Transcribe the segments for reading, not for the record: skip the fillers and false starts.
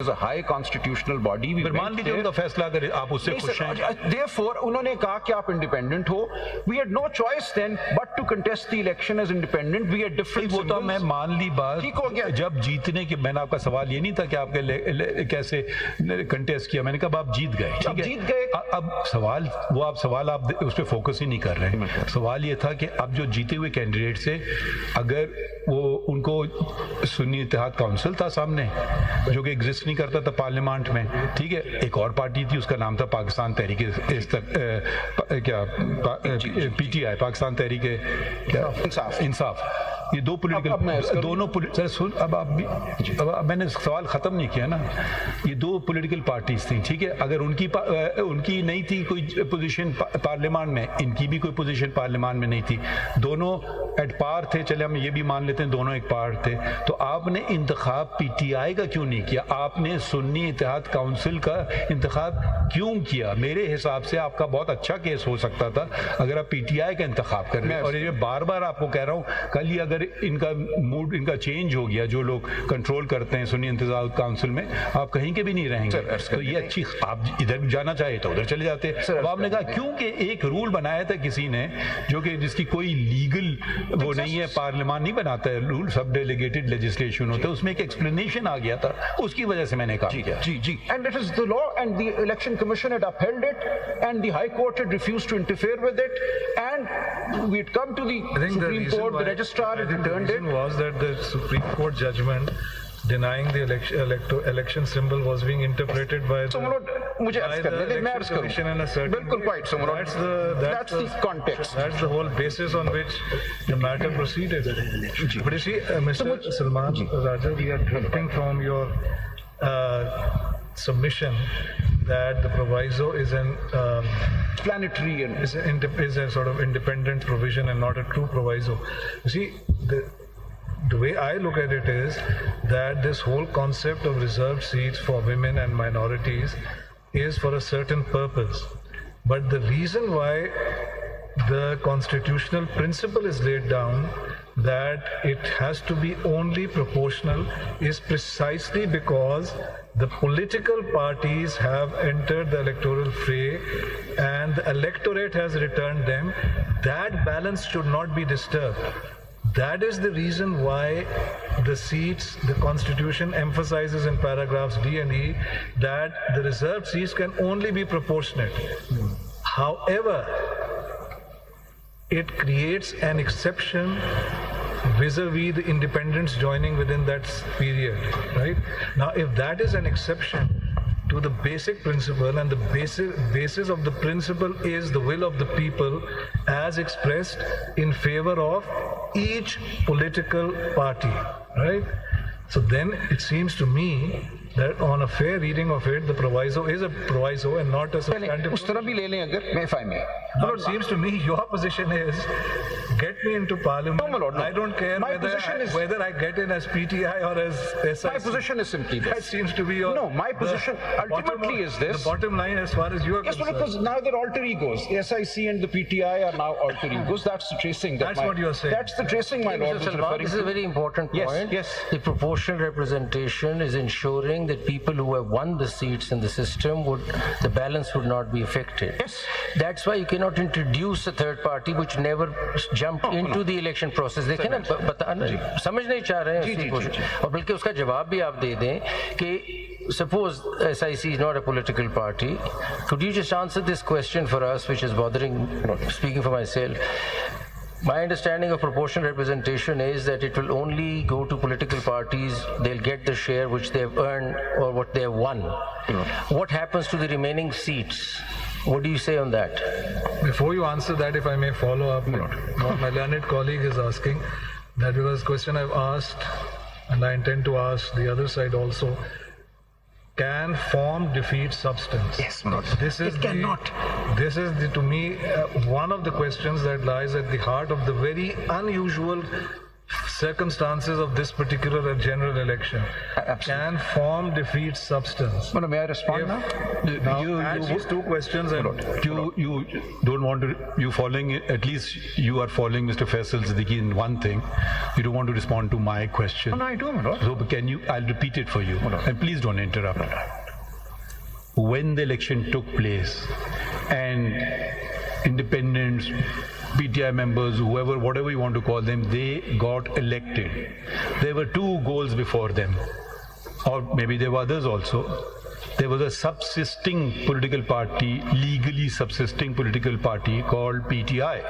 is a high constitutional body. We مان لیجیے ان کا فیصلہ اگر آپ اس سے خوش ہیں. Therefore, انہوں نے کہا کہ آپ independent who. We had no choice then but to contest the election as independent. We had different وہ تو symbols. میں مان لی بات. ٹھیک ہو گیا. جب جیتنے کے میں نے آپ کا سوال یہ نہیں تھا کہ آپ کے کیسے کنٹیسٹ کیا. میں نے کہا آپ جیت گئے. ٹھیک ہے, جیت گئے. اب سوال آپ اس پہ فوکس ہی نہیں کر رہے. سوال یہ تھا کہ اب جو جیتے ہوئے کینڈیڈیٹ سے اگر وہ ان کو سنی اتحاد کونسل تھا سامنے جو کہ ایگزسٹ نہیں کرتا تھا پارلیمنٹ میں. ٹھیک ہے, ایک اور پارٹی تھی اس کا نام تھا پاکستان تحریک کیا P T I, Pakistan Tehreek Insaf. یہ دو پولیٹیکل دونوں اب میں نے سوال ختم نہیں کیا نا. یہ دو پولیٹیکل پارٹیز تھیں. ٹھیک ہے, اگر ان کی نہیں تھی کوئی پوزیشن پارلیمان میں, ان کی بھی کوئی پوزیشن پارلیمان میں نہیں تھی, دونوں ایٹ پار تھے. چلے ہم یہ بھی مان لیتے ہیں دونوں ایک پار تھے. تو آپ نے انتخاب پی ٹی آئی کا کیوں نہیں کیا؟ آپ نے سنی اتحاد کونسل کا انتخاب کیوں کیا؟ میرے حساب سے آپ کا بہت اچھا کیس ہو سکتا تھا اگر آپ پی ٹی آئی کا انتخاب کر رہے ہیں. اور یہ بار بار آپ کو کہہ رہا ہوں, کل ہی اگر ان کا موڈ ان کا چینج ہو گیا, جو لوگ کنٹرول کرتے ہیں سنی اتحاد کونسل میں, آپ کہیں کے بھی نہیں رہیں گے. تو یہ اچھی, آپ ادھر جانا چاہے تو ادھر چلے جاتے. اب آپ نے کہا کیونکہ ایک رول بنایا تھا کسی نے جو کہ جس کی کوئی لیگل وہ نہیں ہے, پارلیمان نہیں بناتا ہے رول, سب ڈیلیگیٹڈ لیجسلیشن ہوتا ہے, اس میں ایک ایکسپلینیشن آ گیا تھا, اس کی وجہ سے میں نے کہا. جی and it is the law and the election commission had upheld it and the high court had refused to interfere with it and we had come to the Supreme Court, the registrar had returned it. Was that the Supreme Court judgment denying the election symbol was being interpreted by the commission in a certain way. That's the context. That's the whole basis on which the matter proceeded. But you see, Mr. Salman Raja, we are drifting from your submission that the proviso is an planetary and is a sort of independent provision and not a true proviso. You see, the way I look at it is that this whole concept of reserved seats for women and minorities is for a certain purpose. But the reason why the constitutional principle is laid down that it has to be only proportional is precisely because the political parties have entered the electoral fray and the electorate has returned them. That balance should not be disturbed. That is the reason why the seats, the Constitution emphasizes in paragraphs D and E that the reserved seats can only be proportionate. However, it creates an exception vis-a-vis the independents joining within that period, right? Now, if that is an exception to the basic principle, and the basis of the principle is the will of the people as expressed in favor of each political party, right? So then it seems to me that on a fair reading of it, the proviso is a proviso and not a substantive. اس طرح بھی لے لیں اگر, if I may. Now it seems to me your position is get me into parliament. No, my lord, no. I don't care whether I get in as PTI or as SIC. My position is simply this. That seems to be your... No, my position ultimately is this. The bottom line as far as you are concerned. Yes, because now they're alter egos. The SIC and the PTI are now alter egos. That's the tracing. That's what you're saying. That's the tracing, my lord. This is a very important point. Yes. The proportional representation is ensuring that people who have won the seats in the system the balance would not be affected. Yes. That's why you cannot introduce a third party which never jumped into the election process. دیکھیں نا, سمجھ نہیں چاہ رہے ہیں اور بلکہ اس کا جواب بھی آپ دے دیں کہ suppose SIC is not a political party. Could you just answer this question for us, which is bothering, speaking for myself? My understanding of proportional representation is that it will only go to political parties, they'll get the share which they have earned or what they have won. What happens to the remaining seats? What do you say on that? Before you answer that, if I may follow up, what my learned colleague is asking, that was a question I've asked and I intend to ask the other side also. Can form defeat substance? Yes, my lord. It cannot. This is, to me, one of the questions that lies at the heart of the very unusual circumstances of this particular general election can form defeat substance. Well, may I respond now? Now, ask these two questions and You don't want to, you following, at least you are following Mr. Faisal Siddiqui in one thing. You don't want to respond to my question. No, I do, my lord. So can you, I'll repeat it for you. And please don't interrupt. When the election took place and independents, PTI members, whoever, whatever you want to call them, they got elected. There were two goals before them, or maybe there were others also. There was a subsisting political party, legally subsisting political party called PTI.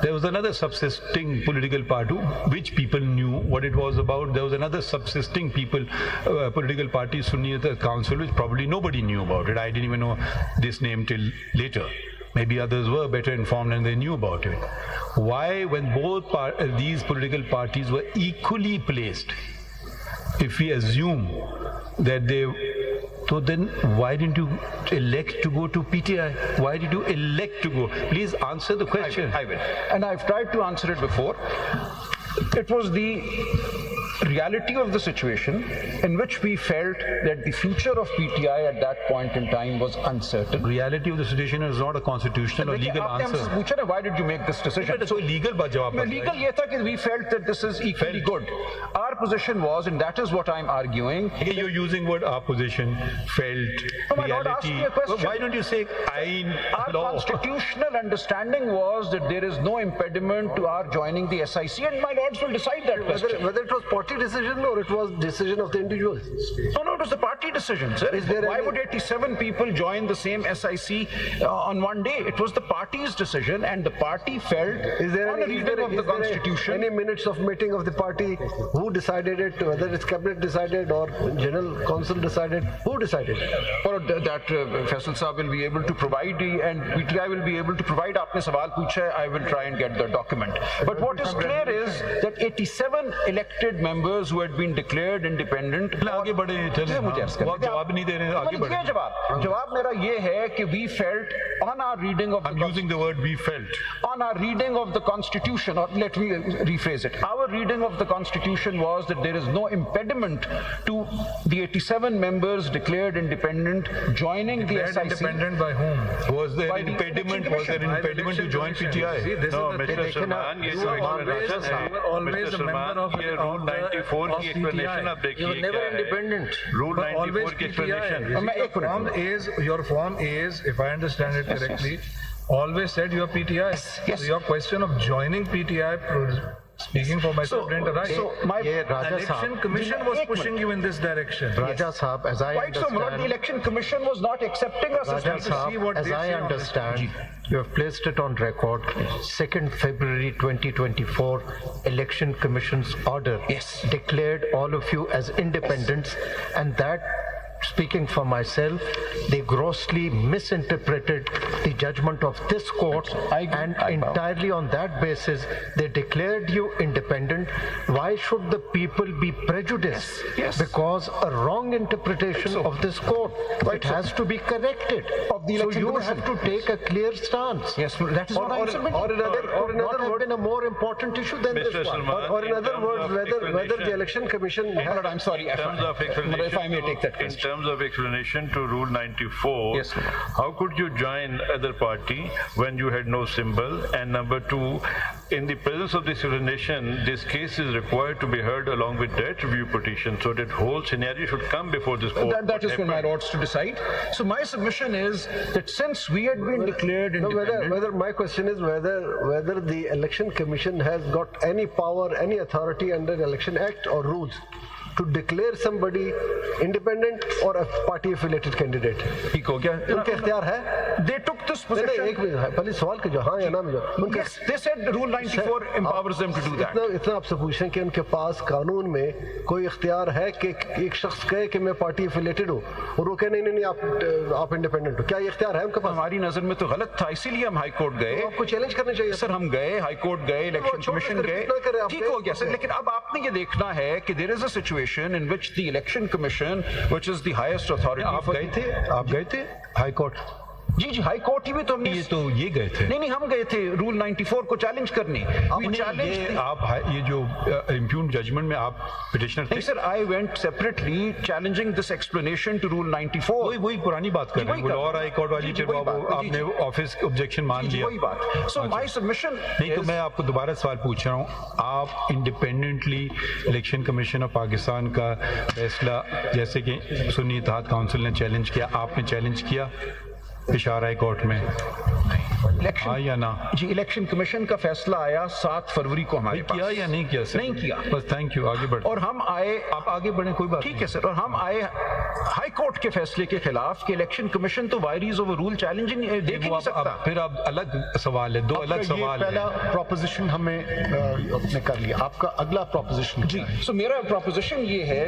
There was another subsisting political party which people knew what it was about. There was another subsisting political party, Sunniyat Council, which probably nobody knew about it. I didn't even know this name till later. Maybe others were better informed and they knew about it. Why, when both these political parties were equally placed, if we assume that they, so then why didn't you elect to go to PTI? Why did you elect to go? Please answer the question. I will. And I've tried to answer it before. It was the reality of the situation in which we felt that the future of PTI at that point in time was uncertain. Reality of the situation is not a constitutional or legal answer. Why did you make this decision? So legal jawab. Legal ye tha ki we felt that this is equally good. Our position was, and that is what I'm arguing. You're using word our position, felt, my lord, ask me a question. Why don't you say Our law? constitutional understanding was that there is no impediment to our joining the SIC, and my lords will decide that question. Whether it was party decision or it was decision of the individuals. No, it was the party decision, sir. Why would 87 people join the same SIC on one day? It was the party's decision, and the party felt on a reading of the constitution. Any minutes of meeting of the party? Who decided it? Whether it's cabinet decided or general council decided? Who decided it? Or that Faisal Saab will be able to provide, and PTI will be able to provide. Aapne sawal pucha hai, I will try and get the document. But what is clear is that 87 elected members who had been declared independent. आगे बढ़े चले वो जवाब नहीं दे रहे आगे बढ़े जवाब मेरा ये है कि we felt on our reading of I'm using the word we felt on our reading of the constitution, or let me rephrase it, our reading of the constitution was that there is no impediment to the 87 members declared independent joining the SIC. independent by whom? was there an impediment to join PTI? See, this No, is the Mr. thing. Salman, ये You जो are explanation है, always a Mr. member Salman, of ये Rule 94 की explanation आप You देखिए were never क्या है? independent. Rule But 94 always की PTI. explanation. You see, your form is, if I understand it correctly, always said you are PTI. Yes. So your question of joining PTI, speaking for myself, didn't arise. So my Raja Election Sahab, Commission was pushing you in this direction. Raja Sahab, as I quite so, my lord, the understand, election commission was not accepting us as Raja to see what Sahab, as they I say on this. understand, you have placed it on record. 2nd February 2024, Election Commission's order declared all of you as independents, and that, speaking for myself, they grossly misinterpreted the judgment of this court, and entirely on that basis they declared you independent. Why should the people be prejudiced because a wrong interpretation of this court? It has to be corrected. Of the So election you commission. have to take a clear stance. Yes, that is what I'm submitting. Or in other words, been a more important issue than Mr. this one. Salman, Or in other terms words, of whether the explanation- election commission My lord, has. I'm sorry, In terms of if I may take that in question. terms of explanation to Rule 94, Yes, Lord. how could you join other party when you had no symbol? And number two, in the presence of this explanation, this case is required to be heard along with that review petition, so that whole scenario should come before this court. That is What for my happened? lords to decide. So my submission is that since we had been declared No, independent, whether my question is whether the election commission has got any power, any authority under the Election Act or rules to declare somebody independent or a party affiliated candidate. ठीक हो गया? उनका इख्तियार है? They took this नहीं, position. एक minute, पहले सवाल कीजिए, हाँ या ना में जाओ। उनका- Yes, they said Rule 94 empowers them to do that. इतना आपसे पूछें कि उनके पास कानून में कोई इख्तियार है कि एक शख्स कहे कि मैं पार्टी एफिलेटेड हूँ और वो कहे नहीं नहीं नहीं आप इंडिपेंडेंट हो, क्या ये इख्तियार है उनके पास? हमारी नजर में तो गलत था, इसीलिए हम हाई कोर्ट गए। तो आपको चैलेंज करना चाहिए। सर हम गए, हाई कोर्ट गए, इलेक्शन छोड़ कमीशन कर गए, रिपीट ना करें, आप ठीक गए, हो गया सर। गए। लेकिन अब आपने ये देखना है कि there is a situation in which the election commission, which is the highest authority, आप गए थे हाई कोर्ट? जी हाई कोर्ट ही भी तो हमने ये तो ये गए थे नहीं हम गए थे रूल 94 को चैलेंज करने We challenged ये आप ये जो इम्प्यून जजमेंट में आप पिटिशनर थे नहीं sir I went separately challenging this explanation to rule 94 वही पुरानी बात कर रहे हैं वो और हाई कोर्ट वाली फिर वो आपने ऑफिस ऑब्जेक्शन मान लिया वही बात सो माय सबमिशन नहीं तो मैं आपको दोबारा सवाल पूछ रहा हूँ आप independently election commission of Pakistan का फैसला जैसे कि सुन्नी इत्तेहाद काउंसिल ने चैलेंज किया आपने चैलेंज किया पेशावर हाई कोर्ट में हाँ या ना जी इलेक्शन कमीशन का फैसला आया 7 फरवरी को हमारे पास किया या नहीं किया सर नहीं किया बस थैंक यू आगे बढ़ और हम आए आप आगे बढ़े कोई बात ठीक है सर और हम आए हाई कोर्ट के फैसले के खिलाफ कि इलेक्शन कमीशन तो वायरीज ऑफ रूल चैलेंजिंग देख ही नहीं सकता फिर अब अलग सवाल है दो अलग सवाल पहला प्रोपोजिशन हमें अपने कर लिया आपका अगला प्रोपोजिशन जी सो मेरा प्रोपोजिशन ये है